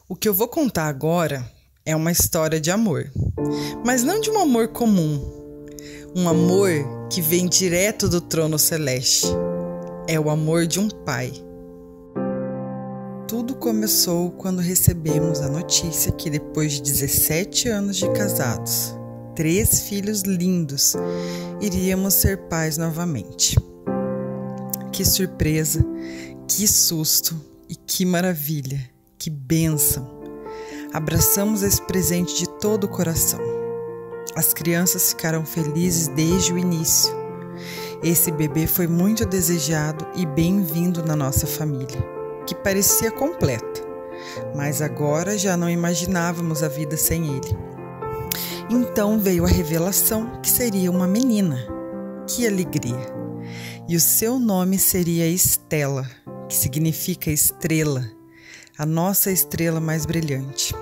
O que eu vou contar agora é uma história de amor, mas não de um amor comum, um amor que vem direto do trono celeste. É o amor de um pai. Tudo começou quando recebemos a notícia que depois de 17 anos de casados, 3 filhos lindos, iríamos ser pais novamente. Que surpresa, que susto e que maravilha, que bênção! Abraçamos esse presente de todo o coração. As crianças ficaram felizes desde o início. Esse bebê foi muito desejado e bem-vindo na nossa família, que parecia completa, mas agora já não imaginávamos a vida sem ele. Então veio a revelação que seria uma menina. Que alegria! E o seu nome seria Estela, que significa estrela, a nossa estrela mais brilhante.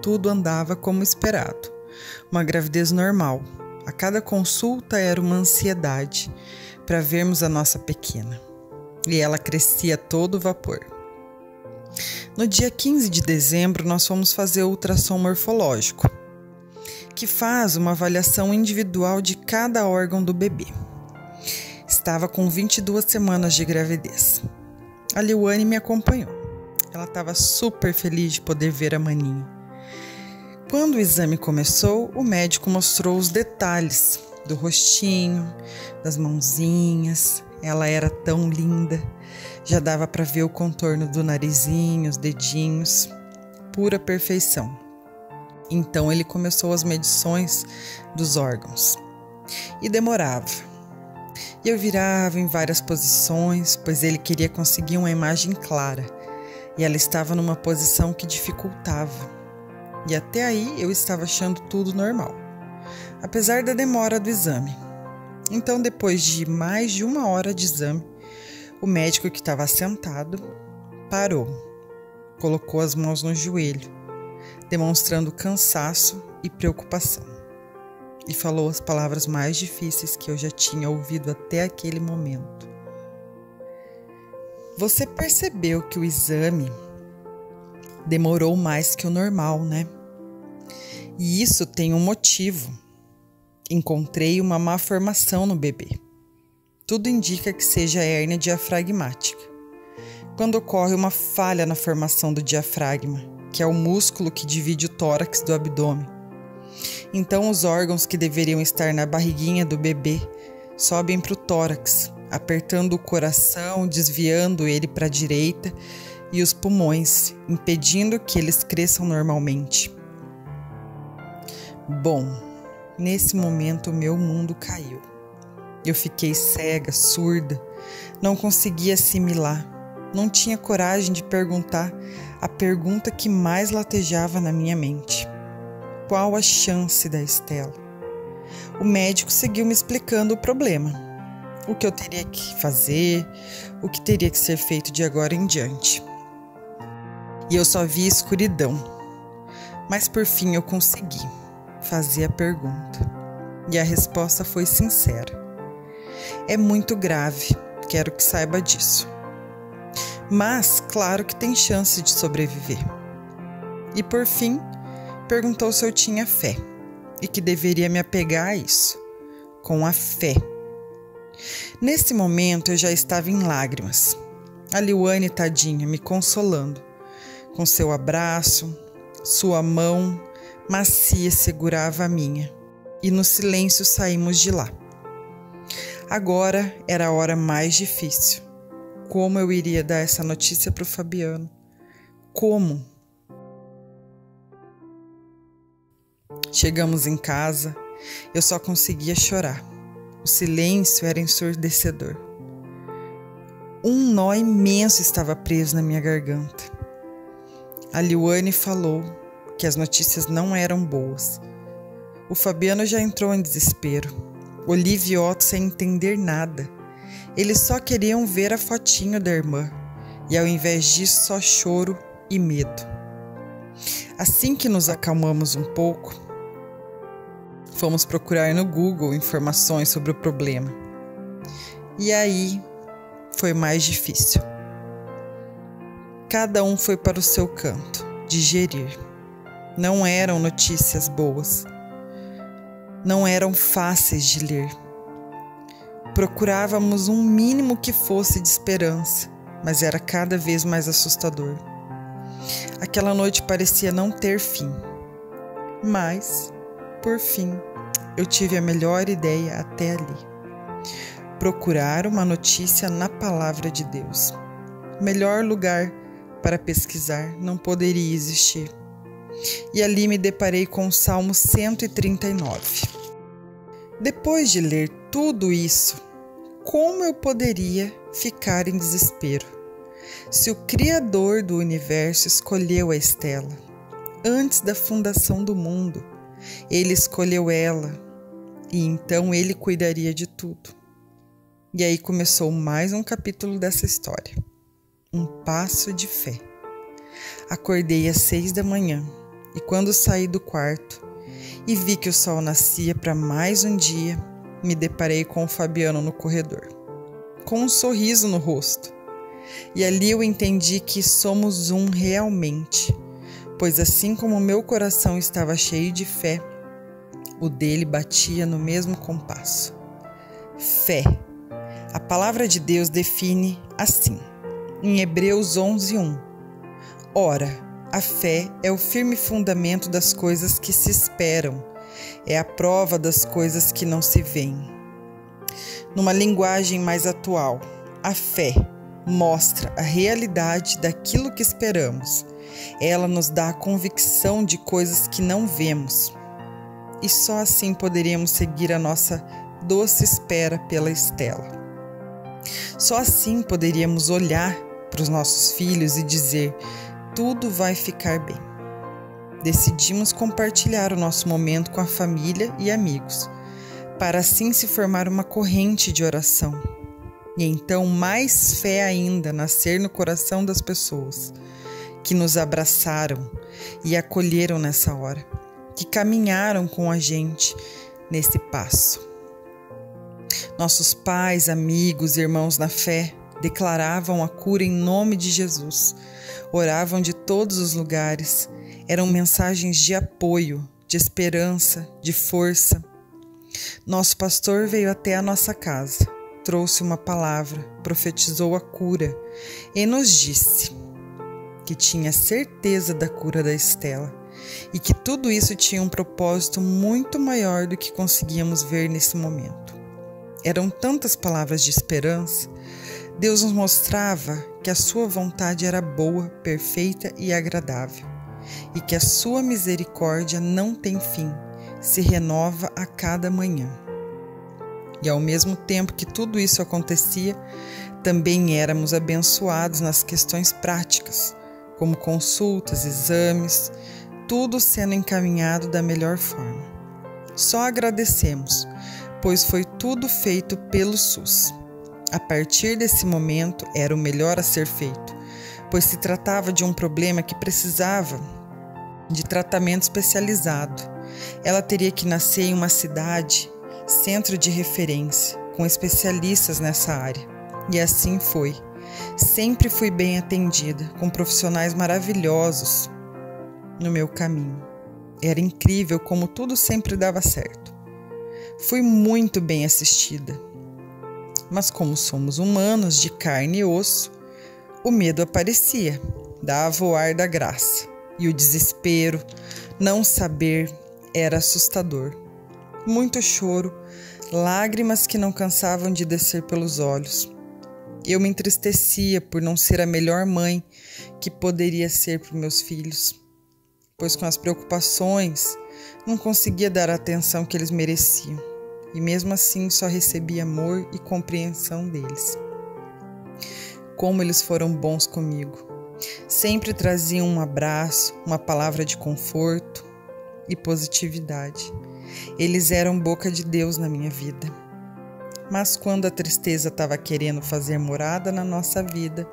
Tudo andava como esperado, uma gravidez normal. A cada consulta era uma ansiedade para vermos a nossa pequena. E ela crescia a todo vapor. No dia 15 de dezembro, nós fomos fazer o ultrassom morfológico, que faz uma avaliação individual de cada órgão do bebê. Estava com 22 semanas de gravidez. A Liwane me acompanhou. Ela estava super feliz de poder ver a maninha. Quando o exame começou, o médico mostrou os detalhes do rostinho, das mãozinhas. Ela era tão linda. Já dava para ver o contorno do narizinho, os dedinhos. Pura perfeição. Então ele começou as medições dos órgãos. E demorava. E eu virava em várias posições, pois ele queria conseguir uma imagem clara. E ela estava numa posição que dificultava. E até aí eu estava achando tudo normal, apesar da demora do exame. Então, depois de mais de 1 hora de exame, o médico que estava sentado parou, colocou as mãos no joelho, demonstrando cansaço e preocupação, e falou as palavras mais difíceis que eu já tinha ouvido até aquele momento. Você percebeu que o exame demorou mais que o normal, né? E isso tem um motivo. Encontrei uma má formação no bebê. Tudo indica que seja hérnia diafragmática, quando ocorre uma falha na formação do diafragma, que é o músculo que divide o tórax do abdômen. Então os órgãos que deveriam estar na barriguinha do bebê sobem para o tórax, apertando o coração, desviando ele para a direita, e os pulmões, impedindo que eles cresçam normalmente. Bom, nesse momento o meu mundo caiu. Eu fiquei cega, surda, não conseguia assimilar, não tinha coragem de perguntar a pergunta que mais latejava na minha mente. Qual a chance da Estela? O médico seguiu me explicando o problema, o que eu teria que fazer, o que teria que ser feito de agora em diante. E eu só vi escuridão. Mas por fim eu consegui fazer a pergunta. E a resposta foi sincera. É muito grave, quero que saiba disso. Mas claro que tem chance de sobreviver. E por fim, perguntou se eu tinha fé e que deveria me apegar a isso, com a fé. Nesse momento eu já estava em lágrimas. A Liwane, tadinha, me consolando, com seu abraço, sua mão macia segurava a minha, e no silêncio saímos de lá. Agora era a hora mais difícil. Como eu iria dar essa notícia para o Fabiano? Como? Chegamos em casa, eu só conseguia chorar. O silêncio era ensurdecedor. Um nó imenso estava preso na minha garganta. A Liwane falou que as notícias não eram boas. O Fabiano já entrou em desespero. Olivia e Otto sem entender nada. Eles só queriam ver a fotinho da irmã. E ao invés disso, só choro e medo. Assim que nos acalmamos um pouco, fomos procurar no Google informações sobre o problema. E aí foi mais difícil. Cada um foi para o seu canto, digerir. Não eram notícias boas. Não eram fáceis de ler. Procurávamos um mínimo que fosse de esperança, mas era cada vez mais assustador. Aquela noite parecia não ter fim. Mas, por fim, eu tive a melhor ideia até ali. Procurar uma notícia na Palavra de Deus. Melhor lugar para pesquisar não poderia existir. E ali me deparei com o Salmo 139. Depois de ler tudo isso, como eu poderia ficar em desespero? Se o Criador do universo escolheu a Estela, antes da fundação do mundo, Ele escolheu ela, e então Ele cuidaria de tudo. E aí começou mais um capítulo dessa história. Um passo de fé. Acordei às 6 da manhã, e quando saí do quarto e vi que o sol nascia para mais um dia, me deparei com o Fabiano no corredor, com um sorriso no rosto. E ali eu entendi que somos um realmente, pois assim como meu coração estava cheio de fé, o dele batia no mesmo compasso. Fé. A palavra de Deus define assim, em Hebreus 11:1. Ora, a fé é o firme fundamento das coisas que se esperam, é a prova das coisas que não se veem. Numa linguagem mais atual, a fé mostra a realidade daquilo que esperamos. Ela nos dá a convicção de coisas que não vemos. E só assim poderíamos seguir a nossa doce espera pela Estela. Só assim poderíamos olhar para os nossos filhos e dizer: tudo vai ficar bem. Decidimos compartilhar o nosso momento com a família e amigos, para assim se formar uma corrente de oração. E então mais fé ainda nascer no coração das pessoas que nos abraçaram e acolheram nessa hora, que caminharam com a gente nesse passo. Nossos pais, amigos, irmãos na fé declaravam a cura em nome de Jesus, oravam de todos os lugares, eram mensagens de apoio, de esperança, de força. Nosso pastor veio até a nossa casa, trouxe uma palavra, profetizou a cura e nos disse que tinha certeza da cura da Estela e que tudo isso tinha um propósito muito maior do que conseguíamos ver nesse momento. Eram tantas palavras de esperança. Deus nos mostrava que a sua vontade era boa, perfeita e agradável, e que a sua misericórdia não tem fim, se renova a cada manhã. E ao mesmo tempo que tudo isso acontecia, também éramos abençoados nas questões práticas, como consultas, exames, tudo sendo encaminhado da melhor forma. Só agradecemos, pois foi tudo feito pelo SUS. A partir desse momento era o melhor a ser feito, pois se tratava de um problema que precisava de tratamento especializado. Ela teria que nascer em uma cidade, centro de referência, com especialistas nessa área. E assim foi. Sempre fui bem atendida, com profissionais maravilhosos no meu caminho. Era incrível como tudo sempre dava certo. Fui muito bem assistida. Mas como somos humanos de carne e osso, o medo aparecia, dava o ar da graça. E o desespero, não saber, era assustador. Muito choro, lágrimas que não cansavam de descer pelos olhos. Eu me entristecia por não ser a melhor mãe que poderia ser para meus filhos, pois com as preocupações não conseguia dar a atenção que eles mereciam. E mesmo assim só recebi amor e compreensão deles. Como eles foram bons comigo. Sempre traziam um abraço, uma palavra de conforto e positividade. Eles eram boca de Deus na minha vida. Mas quando a tristeza estava querendo fazer morada na nossa vida,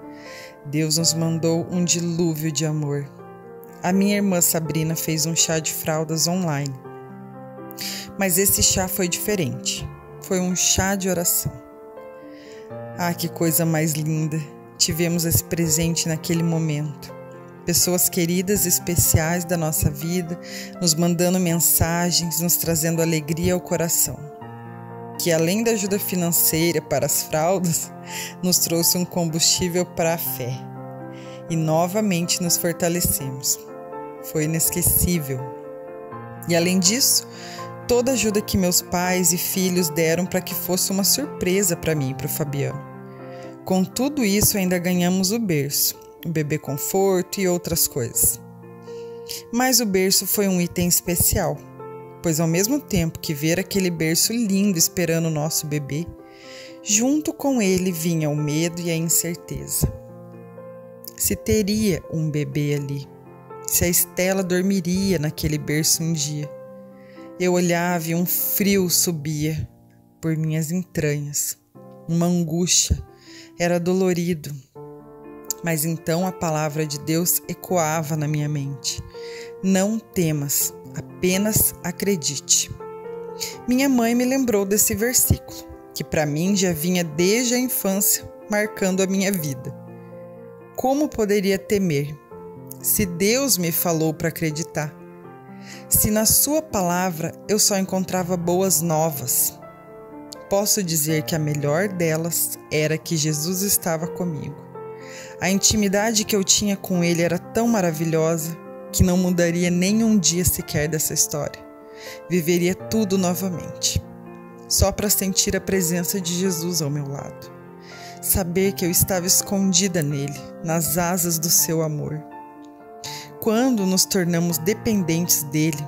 Deus nos mandou um dilúvio de amor. A minha irmã Sabrina fez um chá de fraldas online. Mas esse chá foi diferente. Foi um chá de oração. Ah, que coisa mais linda! tivemos esse presente naquele momento. Pessoas queridas e especiais da nossa vida, nos mandando mensagens, nos trazendo alegria ao coração. Que além da ajuda financeira para as fraldas, nos trouxe um combustível para a fé. E novamente nos fortalecemos. Foi inesquecível. E além disso, toda a ajuda que meus pais e filhos deram para que fosse uma surpresa para mim e para o Fabiano. Com tudo isso, ainda ganhamos o berço, o bebê conforto e outras coisas. Mas o berço foi um item especial, pois ao mesmo tempo que ver aquele berço lindo esperando o nosso bebê, junto com ele vinha o medo e a incerteza. Se teria um bebê ali, se a Estela dormiria naquele berço um dia. Eu olhava e um frio subia por minhas entranhas, uma angústia, era dolorido. Mas então a palavra de Deus ecoava na minha mente. Não temas, apenas acredite. Minha mãe me lembrou desse versículo, que para mim já vinha desde a infância, marcando a minha vida. Como poderia temer, se Deus me falou para acreditar? Se na sua palavra eu só encontrava boas novas? Posso dizer que a melhor delas era que Jesus estava comigo. A intimidade que eu tinha com Ele era tão maravilhosa que não mudaria nem um dia sequer dessa história. Viveria tudo novamente, só para sentir a presença de Jesus ao meu lado. Saber que eu estava escondida nele, nas asas do seu amor. Quando nos tornamos dependentes dele,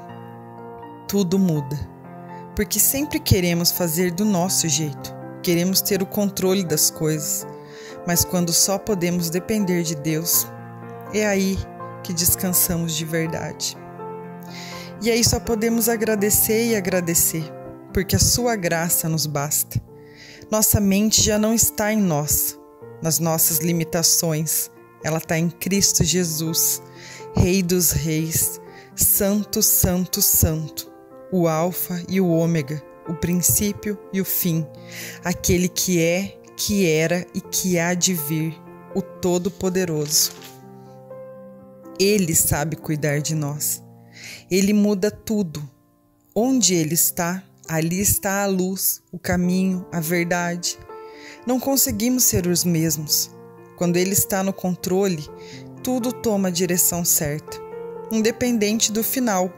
tudo muda. Porque sempre queremos fazer do nosso jeito, queremos ter o controle das coisas, mas quando só podemos depender de Deus, é aí que descansamos de verdade. E aí só podemos agradecer e agradecer, porque a sua graça nos basta. Nossa mente já não está em nós, nas nossas limitações, ela está em Cristo Jesus, Rei dos Reis, Santo, Santo, Santo, o Alfa e o Ômega, o princípio e o fim, aquele que é, que era e que há de vir, o Todo-Poderoso. Ele sabe cuidar de nós. Ele muda tudo. Onde Ele está, ali está a luz, o caminho, a verdade. Não conseguimos ser os mesmos. Quando Ele está no controle, tudo toma a direção certa, independente do final,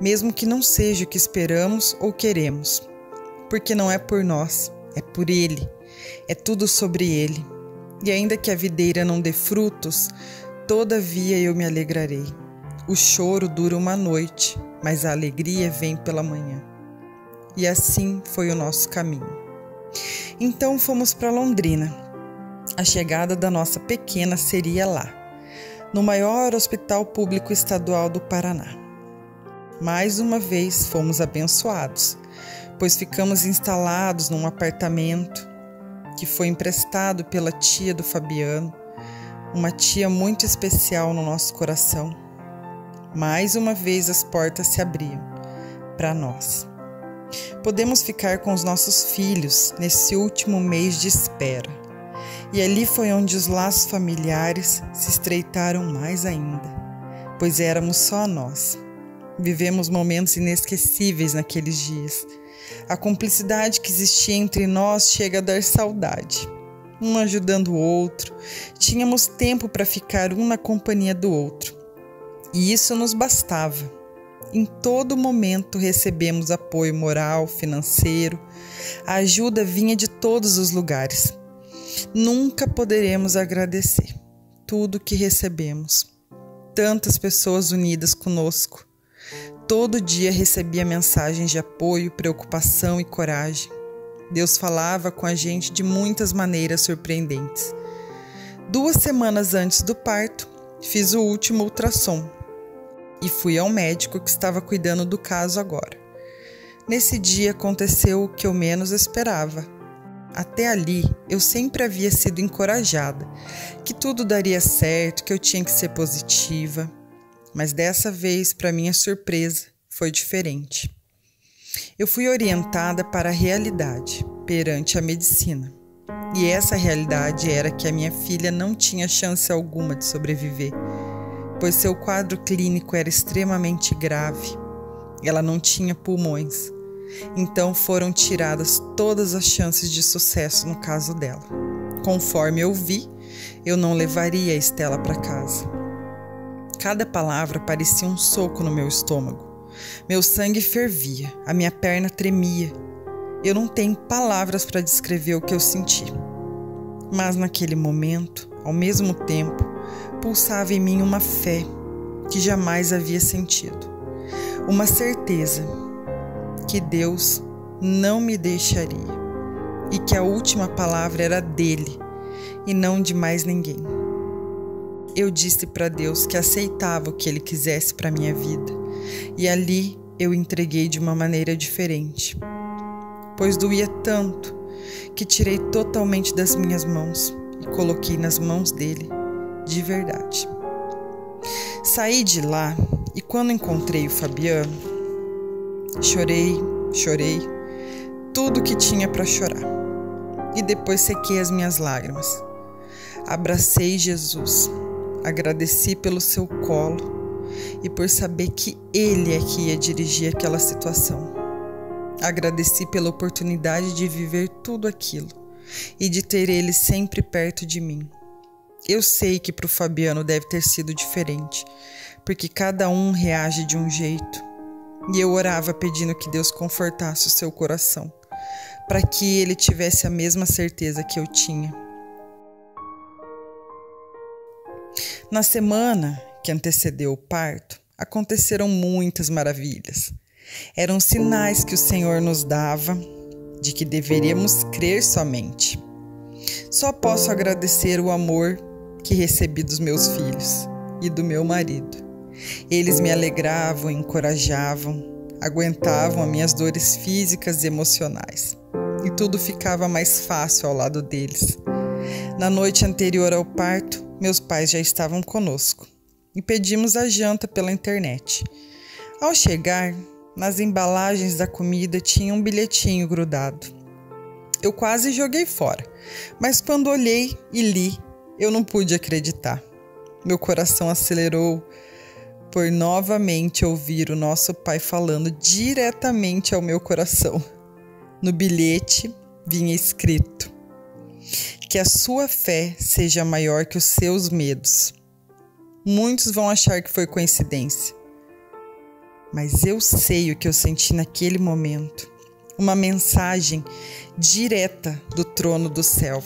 mesmo que não seja o que esperamos ou queremos. Porque não é por nós, é por Ele, é tudo sobre Ele. E ainda que a videira não dê frutos, todavia eu me alegrarei. O choro dura uma noite, mas a alegria vem pela manhã. E assim foi o nosso caminho. Então fomos para Londrina. A chegada da nossa pequena seria lá, no maior hospital público estadual do Paraná. Mais uma vez fomos abençoados, pois ficamos instalados num apartamento que foi emprestado pela tia do Fabiano, uma tia muito especial no nosso coração. Mais uma vez as portas se abriam para nós. Podemos ficar com os nossos filhos nesse último mês de espera. E ali foi onde os laços familiares se estreitaram mais ainda, pois éramos só nós. Vivemos momentos inesquecíveis naqueles dias. A cumplicidade que existia entre nós chega a dar saudade. Um ajudando o outro, tínhamos tempo para ficar um na companhia do outro. E isso nos bastava. Em todo momento recebemos apoio moral, financeiro. A ajuda vinha de todos os lugares. Nunca poderemos agradecer tudo que recebemos. Tantas pessoas unidas conosco. Todo dia recebia mensagens de apoio, preocupação e coragem. Deus falava com a gente de muitas maneiras surpreendentes. 2 semanas antes do parto, fiz o último ultrassom e fui ao médico que estava cuidando do caso agora. Nesse dia aconteceu o que eu menos esperava. Até ali, eu sempre havia sido encorajada, que tudo daria certo, que eu tinha que ser positiva. Mas dessa vez, para minha surpresa, foi diferente. Eu fui orientada para a realidade, perante a medicina. E essa realidade era que a minha filha não tinha chance alguma de sobreviver, pois seu quadro clínico era extremamente grave. Ela não tinha pulmões, então foram tiradas todas as chances de sucesso no caso dela. Conforme eu vi, eu não levaria a Estela para casa. Cada palavra parecia um soco no meu estômago. Meu sangue fervia, a minha perna tremia. Eu não tenho palavras para descrever o que eu senti. Mas naquele momento, ao mesmo tempo, pulsava em mim uma fé que jamais havia sentido. Uma certeza que Deus não me deixaria e que a última palavra era dele e não de mais ninguém. Eu disse para Deus que aceitava o que ele quisesse para minha vida e ali eu entreguei de uma maneira diferente, pois doía tanto que tirei totalmente das minhas mãos e coloquei nas mãos dele de verdade. Saí de lá e quando encontrei o Fabiano, chorei tudo que tinha para chorar e depois sequei as minhas lágrimas. Abracei Jesus, agradeci pelo seu colo e por saber que ele é que ia dirigir aquela situação. Agradeci pela oportunidade de viver tudo aquilo e de ter ele sempre perto de mim. Eu sei que para o Fabiano deve ter sido diferente, porque cada um reage de um jeito. E eu orava pedindo que Deus confortasse o seu coração, para que ele tivesse a mesma certeza que eu tinha. Na semana que antecedeu o parto, aconteceram muitas maravilhas. Eram sinais que o Senhor nos dava de que deveríamos crer somente. Só posso agradecer o amor que recebi dos meus filhos e do meu marido. Eles me alegravam, encorajavam, aguentavam as minhas dores físicas e emocionais. E tudo ficava mais fácil ao lado deles. Na noite anterior ao parto, meus pais já estavam conosco e pedimos a janta pela internet. Ao chegar, nas embalagens da comida tinha um bilhetinho grudado. Eu quase joguei fora, mas quando olhei e li, eu não pude acreditar. Meu coração acelerou por novamente ouvir o nosso Pai falando diretamente ao meu coração. No bilhete vinha escrito: que a sua fé seja maior que os seus medos. Muitos vão achar que foi coincidência, mas eu sei o que eu senti naquele momento. Uma mensagem direta do trono do céu.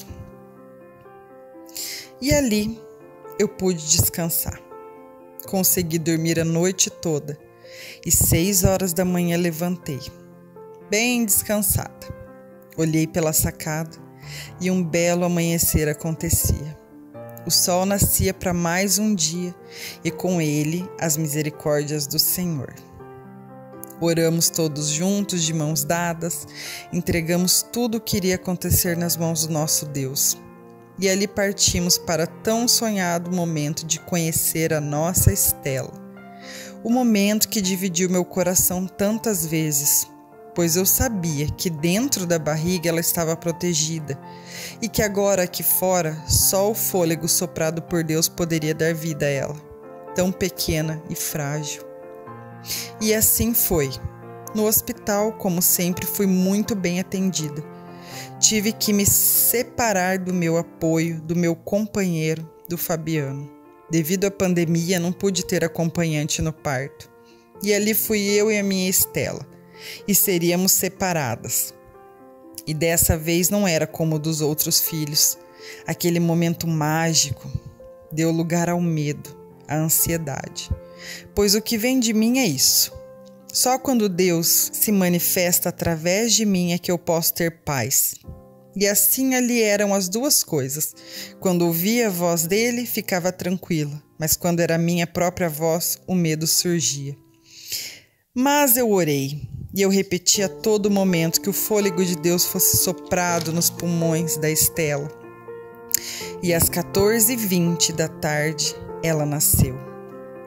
E ali eu pude descansar. Consegui dormir a noite toda e 6 horas da manhã levantei, bem descansada. Olhei pela sacada e um belo amanhecer acontecia. O sol nascia para mais um dia e com ele as misericórdias do Senhor. Oramos todos juntos, de mãos dadas, entregamos tudo o que iria acontecer nas mãos do nosso Deus. E ali partimos para tão sonhado momento de conhecer a nossa Estela. O momento que dividiu meu coração tantas vezes, pois eu sabia que dentro da barriga ela estava protegida e que agora aqui fora só o fôlego soprado por Deus poderia dar vida a ela, tão pequena e frágil. E assim foi. No hospital, como sempre, fui muito bem atendida. Tive que me separar do meu apoio, do meu companheiro, do Fabiano. Devido à pandemia, não pude ter acompanhante no parto. E ali fui eu e a minha Estela. E seríamos separadas. E dessa vez não era como o dos outros filhos. Aquele momento mágico deu lugar ao medo, à ansiedade. Pois o que vem de mim é isso. Só quando Deus se manifesta através de mim é que eu posso ter paz. E assim ali eram as duas coisas. Quando ouvia a voz dele, ficava tranquila. Mas quando era a minha própria voz, o medo surgia. Mas eu orei. E eu repeti a todo momento que o fôlego de Deus fosse soprado nos pulmões da Estela. E às 14h20 da tarde, ela nasceu.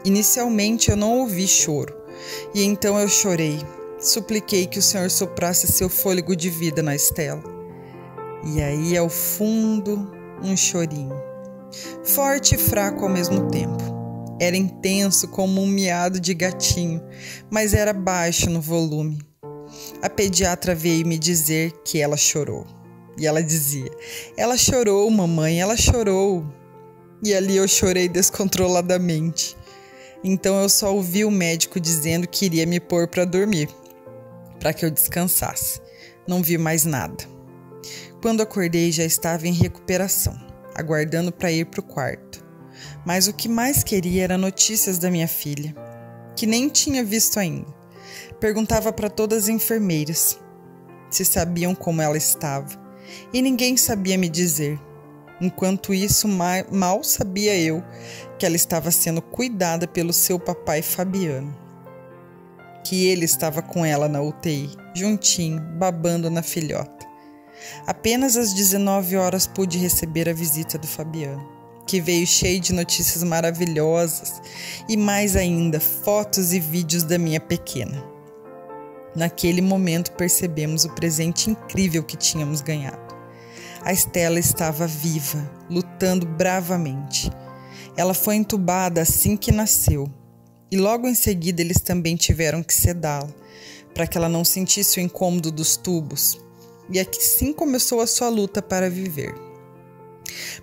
Inicialmente eu não ouvi choro, e então eu chorei. Supliquei que o Senhor soprasse seu fôlego de vida na Estela. E aí, ao fundo, um chorinho. Forte e fraco ao mesmo tempo. Era intenso como um miado de gatinho, mas era baixo no volume. A pediatra veio me dizer que ela chorou. E ela dizia: "Ela chorou, mamãe, ela chorou." E ali eu chorei descontroladamente. Então eu só ouvi o médico dizendo que iria me pôr para dormir, para que eu descansasse. Não vi mais nada. Quando acordei já estava em recuperação, aguardando para ir para o quarto. Mas o que mais queria era notícias da minha filha, que nem tinha visto ainda. Perguntava para todas as enfermeiras se sabiam como ela estava, e ninguém sabia me dizer. Enquanto isso, mal sabia eu que ela estava sendo cuidada pelo seu papai Fabiano, que ele estava com ela na UTI, juntinho, babando na filhota. Apenas às 19 horas pude receber a visita do Fabiano, que veio cheio de notícias maravilhosas e mais ainda fotos e vídeos da minha pequena. Naquele momento percebemos o presente incrível que tínhamos ganhado. A Estela estava viva, lutando bravamente. Ela foi entubada assim que nasceu, e logo em seguida eles também tiveram que sedá-la, para que ela não sentisse o incômodo dos tubos, e assim começou a sua luta para viver.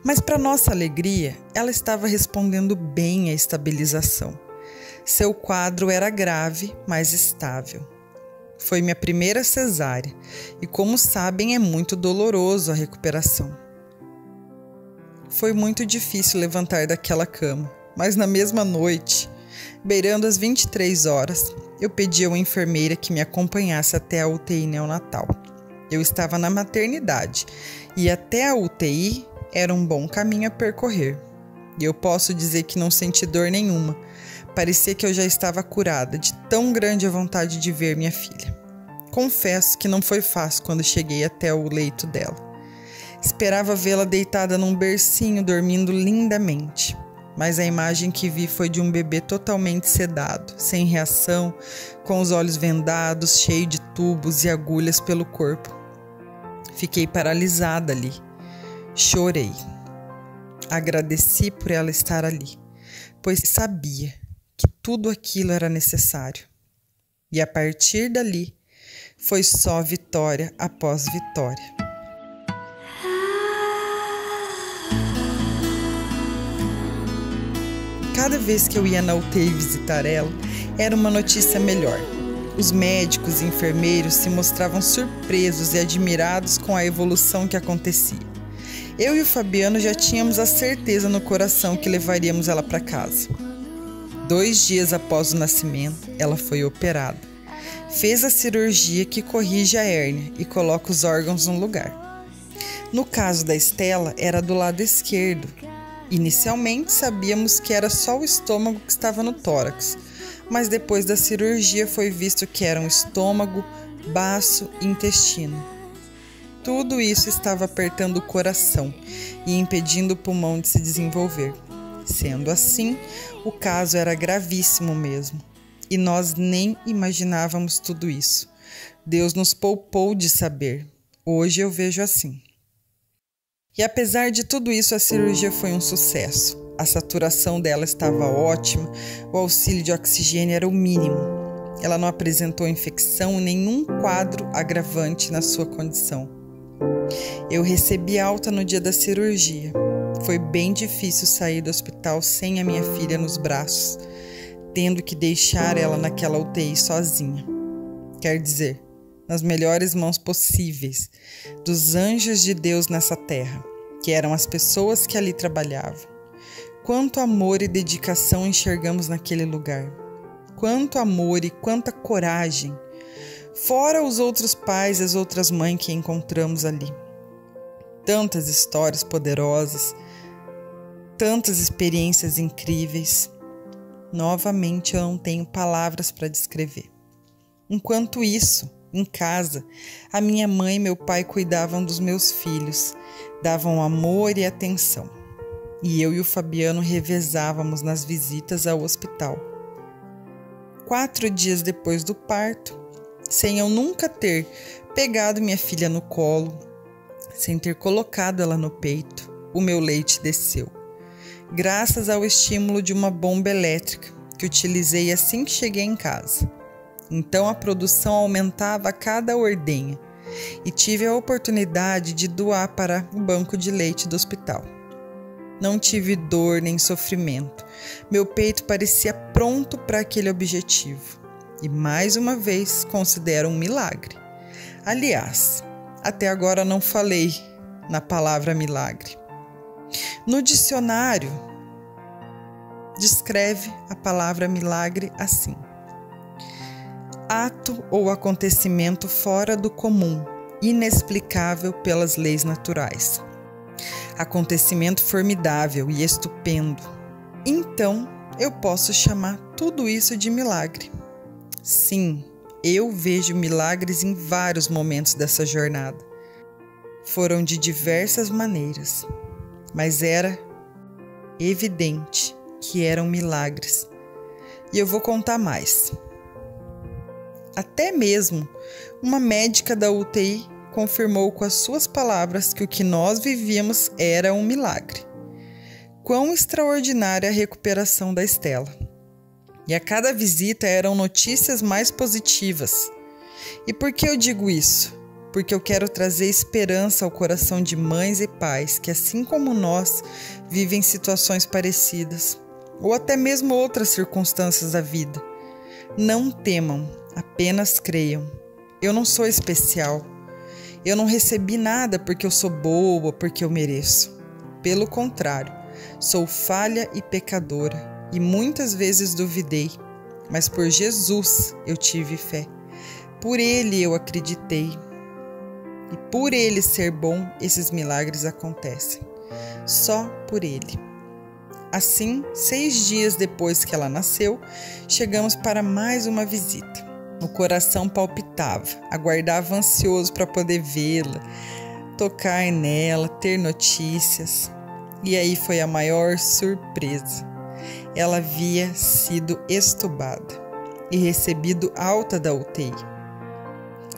Mas para nossa alegria, ela estava respondendo bem à estabilização. Seu quadro era grave, mas estável. Foi minha primeira cesárea e, como sabem, é muito doloroso a recuperação. Foi muito difícil levantar daquela cama, mas na mesma noite, beirando as 23 horas, eu pedi a uma enfermeira que me acompanhasse até a UTI neonatal. Eu estava na maternidade e até a UTI era um bom caminho a percorrer. E eu posso dizer que não senti dor nenhuma. Parecia que eu já estava curada de tão grande a vontade de ver minha filha. Confesso que não foi fácil quando cheguei até o leito dela. Esperava vê-la deitada num bercinho, dormindo lindamente. Mas a imagem que vi foi de um bebê totalmente sedado, sem reação, com os olhos vendados, cheio de tubos e agulhas pelo corpo. Fiquei paralisada ali. Chorei. Agradeci por ela estar ali, pois sabia que tudo aquilo era necessário. E a partir dali, foi só vitória após vitória. Cada vez que eu ia na UTI visitar ela, era uma notícia melhor. Os médicos e enfermeiros se mostravam surpresos e admirados com a evolução que acontecia. Eu e o Fabiano já tínhamos a certeza no coração que levaríamos ela para casa. 2 dias após o nascimento, ela foi operada. Fez a cirurgia que corrige a hérnia e coloca os órgãos no lugar. No caso da Estela, era do lado esquerdo. Inicialmente sabíamos que era só o estômago que estava no tórax, mas depois da cirurgia foi visto que eram estômago, baço e intestino. Tudo isso estava apertando o coração e impedindo o pulmão de se desenvolver. Sendo assim, o caso era gravíssimo mesmo. E nós nem imaginávamos tudo isso. Deus nos poupou de saber. Hoje eu vejo assim. E apesar de tudo isso, a cirurgia foi um sucesso. A saturação dela estava ótima, o auxílio de oxigênio era o mínimo. Ela não apresentou infecção e nenhum quadro agravante na sua condição. Eu recebi alta no dia da cirurgia. Foi bem difícil sair do hospital sem a minha filha nos braços, tendo que deixar ela naquela UTI sozinha. Quer dizer, nas melhores mãos possíveis, dos anjos de Deus nessa terra, que eram as pessoas que ali trabalhavam. Quanto amor e dedicação enxergamos naquele lugar. Quanto amor e quanta coragem. Fora os outros pais e as outras mães que encontramos ali. Tantas histórias poderosas, tantas experiências incríveis. Novamente eu não tenho palavras para descrever. Enquanto isso, em casa, a minha mãe e meu pai cuidavam dos meus filhos, davam amor e atenção. E eu e o Fabiano revezávamos nas visitas ao hospital. 4 dias depois do parto, sem eu nunca ter pegado minha filha no colo, Sem ter colocado ela no peito, o meu leite desceu, graças ao estímulo de uma bomba elétrica que utilizei assim que cheguei em casa. Então a produção aumentava a cada ordenha e tive a oportunidade de doar para o banco de leite do hospital. Não tive dor nem sofrimento. Meu peito parecia pronto para aquele objetivo. E mais uma vez considero um milagre. Aliás, até agora não falei na palavra milagre. No dicionário, descreve a palavra milagre assim: ato ou acontecimento fora do comum, inexplicável pelas leis naturais. Acontecimento formidável e estupendo. Então, eu posso chamar tudo isso de milagre. Sim, eu vejo milagres em vários momentos dessa jornada. Foram de diversas maneiras, mas era evidente que eram milagres. E eu vou contar mais. Até mesmo uma médica da UTI confirmou com as suas palavras que o que nós vivíamos era um milagre. Quão extraordinária a recuperação da Estela. E a cada visita eram notícias mais positivas. E por que eu digo isso? Porque eu quero trazer esperança ao coração de mães e pais que, assim como nós, vivem situações parecidas, ou até mesmo outras circunstâncias da vida. Não temam, apenas creiam. Eu não sou especial. Eu não recebi nada porque eu sou boa, porque eu mereço. Pelo contrário, sou falha e pecadora e muitas vezes duvidei, mas por Jesus eu tive fé. Por Ele eu acreditei. E por Ele ser bom, esses milagres acontecem. Só por Ele. Assim, 6 dias depois que ela nasceu, chegamos para mais uma visita. O coração palpitava, aguardava ansioso para poder vê-la, tocar nela, ter notícias. E aí foi a maior surpresa. Ela havia sido estubada e recebido alta da UTI.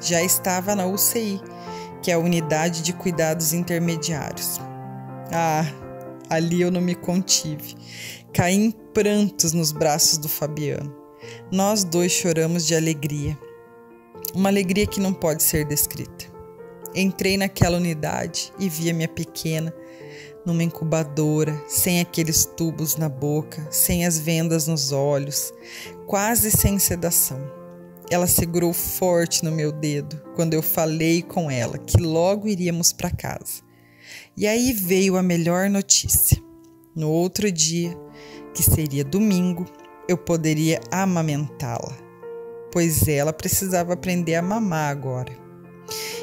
Já estava na UCI, que é a Unidade de Cuidados Intermediários. Ali eu não me contive. Caí em prantos nos braços do Fabiano. Nós dois choramos de alegria. Uma alegria que não pode ser descrita. Entrei naquela unidade e vi a minha pequena numa incubadora, sem aqueles tubos na boca, sem as vendas nos olhos, quase sem sedação. Ela segurou forte no meu dedo quando eu falei com ela que logo iríamos para casa. E aí veio a melhor notícia. No outro dia, que seria domingo, eu poderia amamentá-la, pois ela precisava aprender a mamar agora.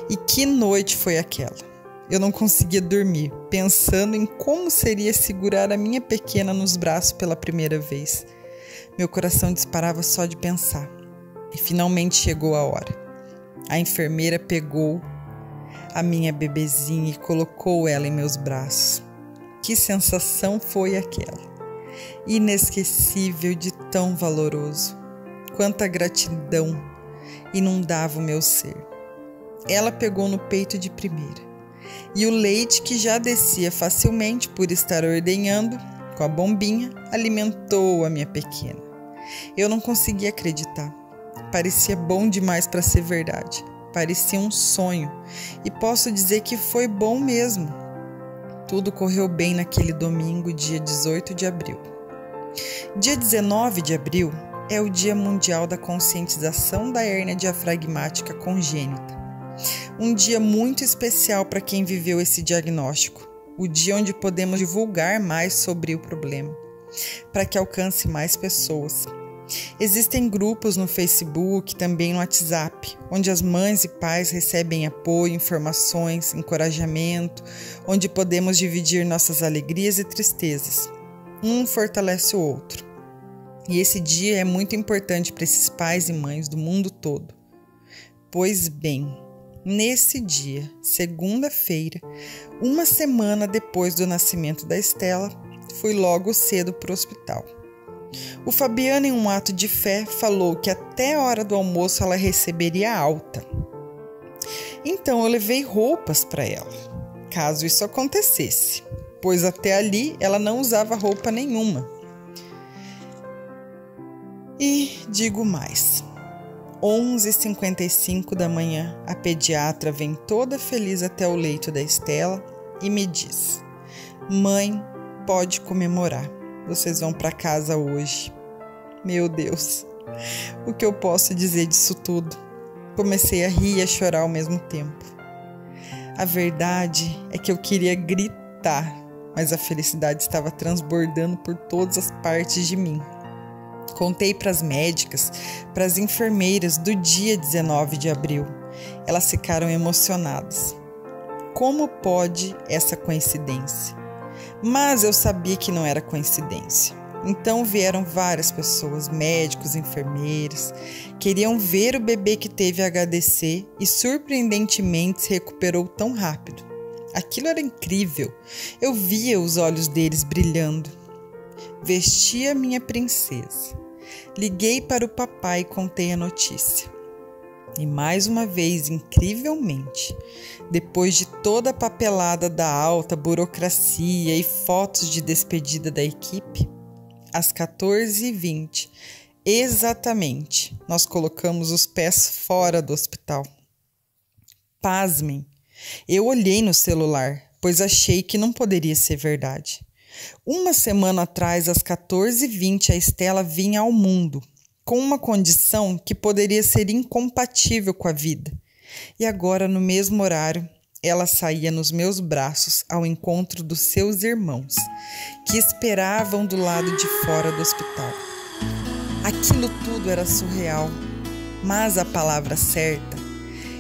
E que noite foi aquela! Eu não conseguia dormir, pensando em como seria segurar a minha pequena nos braços pela primeira vez. Meu coração disparava só de pensar. E finalmente chegou a hora. A enfermeira pegou a minha bebezinha e colocou ela em meus braços. Que sensação foi aquela! Inesquecível, de tão valoroso. Quanta gratidão inundava o meu ser. Ela pegou no peito de primeira. E o leite, que já descia facilmente por estar ordenhando com a bombinha, alimentou a minha pequena. Eu não conseguia acreditar. Parecia bom demais para ser verdade. Parecia um sonho. E posso dizer que foi bom mesmo. Tudo correu bem naquele domingo, dia 18 de abril. Dia 19 de abril é o Dia Mundial da Conscientização da Hérnia Diafragmática Congênita. Um dia muito especial para quem viveu esse diagnóstico. O dia onde podemos divulgar mais sobre o problema, para que alcance mais pessoas. Existem grupos no Facebook, também no WhatsApp, onde as mães e pais recebem apoio, informações, encorajamento, onde podemos dividir nossas alegrias e tristezas. Um fortalece o outro. E esse dia é muito importante para esses pais e mães do mundo todo. Pois bem, nesse dia, segunda-feira, uma semana depois do nascimento da Estela, fui logo cedo para o hospital. O Fabiano, em um ato de fé, falou que até a hora do almoço ela receberia alta. Então eu levei roupas para ela. caso isso acontecesse, pois até ali ela não usava roupa nenhuma. E digo mais, 11h55 da manhã, a pediatra vem toda feliz até o leito da Estela e me diz: mãe, pode comemorar, vocês vão para casa hoje. Meu Deus, o que eu posso dizer disso tudo? Comecei a rir e a chorar ao mesmo tempo. A verdade é que eu queria gritar, mas a felicidade estava transbordando por todas as partes de mim. Contei para as médicas, para as enfermeiras do dia 19 de abril. Elas ficaram emocionadas. Como pode essa coincidência? Mas eu sabia que não era coincidência. Então vieram várias pessoas, médicos, enfermeiras, queriam ver o bebê que teve HDC e surpreendentemente se recuperou tão rápido. Aquilo era incrível, eu via os olhos deles brilhando. Vesti a minha princesa, liguei para o papai e contei a notícia. E mais uma vez, incrivelmente, depois de toda a papelada da alta burocracia e fotos de despedida da equipe, às 14h20, exatamente, nós colocamos os pés fora do hospital. Pasmem, eu olhei no celular, pois achei que não poderia ser verdade. Uma semana atrás, às 14h20, a Estela vinha ao mundo, com uma condição que poderia ser incompatível com a vida. E agora, no mesmo horário, ela saía nos meus braços ao encontro dos seus irmãos, que esperavam do lado de fora do hospital. Aquilo tudo era surreal, mas a palavra certa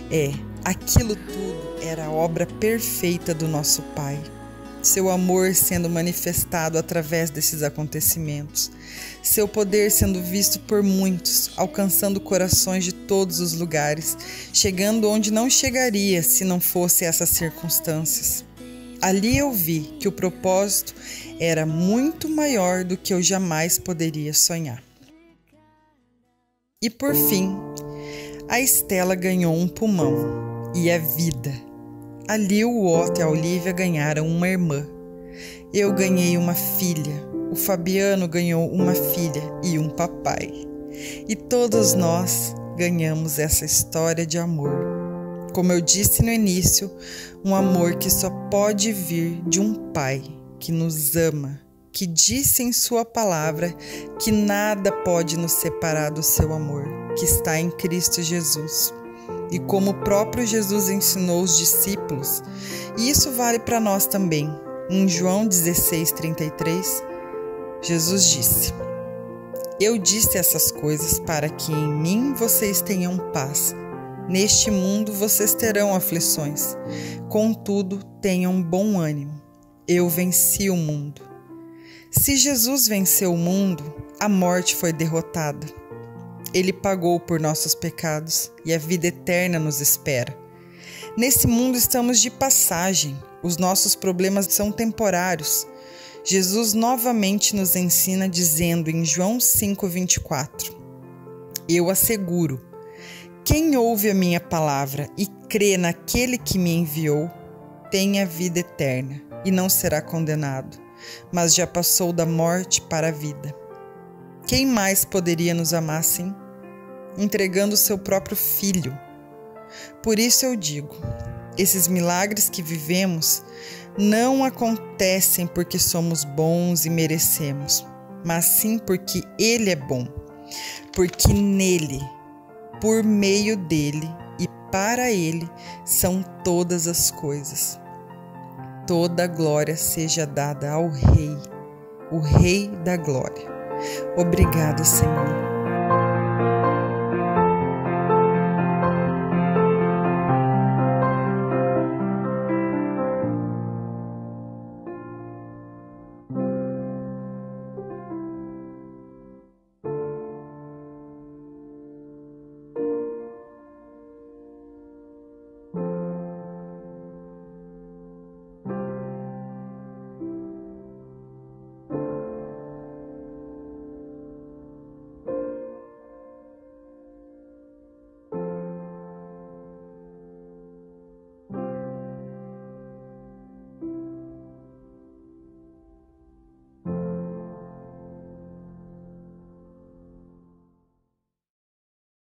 é: aquilo tudo era a obra perfeita do nosso Pai. Seu amor sendo manifestado através desses acontecimentos, seu poder sendo visto por muitos, alcançando corações de todos os lugares, chegando onde não chegaria se não fosse essas circunstâncias. Ali eu vi que o propósito era muito maior do que eu jamais poderia sonhar. E por fim, a Estela ganhou um pulmão e a vida. Ali o Otto e a Olivia ganharam uma irmã. Eu ganhei uma filha. O Fabiano ganhou uma filha e um papai. E todos nós ganhamos essa história de amor. Como eu disse no início, um amor que só pode vir de um pai que nos ama, que disse em sua palavra que nada pode nos separar do seu amor, que está em Cristo Jesus. E como o próprio Jesus ensinou os discípulos, e isso vale para nós também. Em João 16:33, Jesus disse: eu disse essas coisas para que em mim vocês tenham paz. Neste mundo vocês terão aflições. Contudo, tenham bom ânimo. Eu venci o mundo. Se Jesus venceu o mundo, a morte foi derrotada. Ele pagou por nossos pecados e a vida eterna nos espera. Nesse mundo estamos de passagem, os nossos problemas são temporários. Jesus novamente nos ensina dizendo em João 5:24: eu asseguro, quem ouve a minha palavra e crê naquele que me enviou, tem a vida eterna e não será condenado, mas já passou da morte para a vida. Quem mais poderia nos amar assim? Entregando o seu próprio filho. Por isso eu digo, esses milagres que vivemos não acontecem porque somos bons e merecemos, mas sim porque Ele é bom, porque nele, por meio dele e para Ele são todas as coisas. Toda a glória seja dada ao Rei, o Rei da glória. Obrigado, Senhor.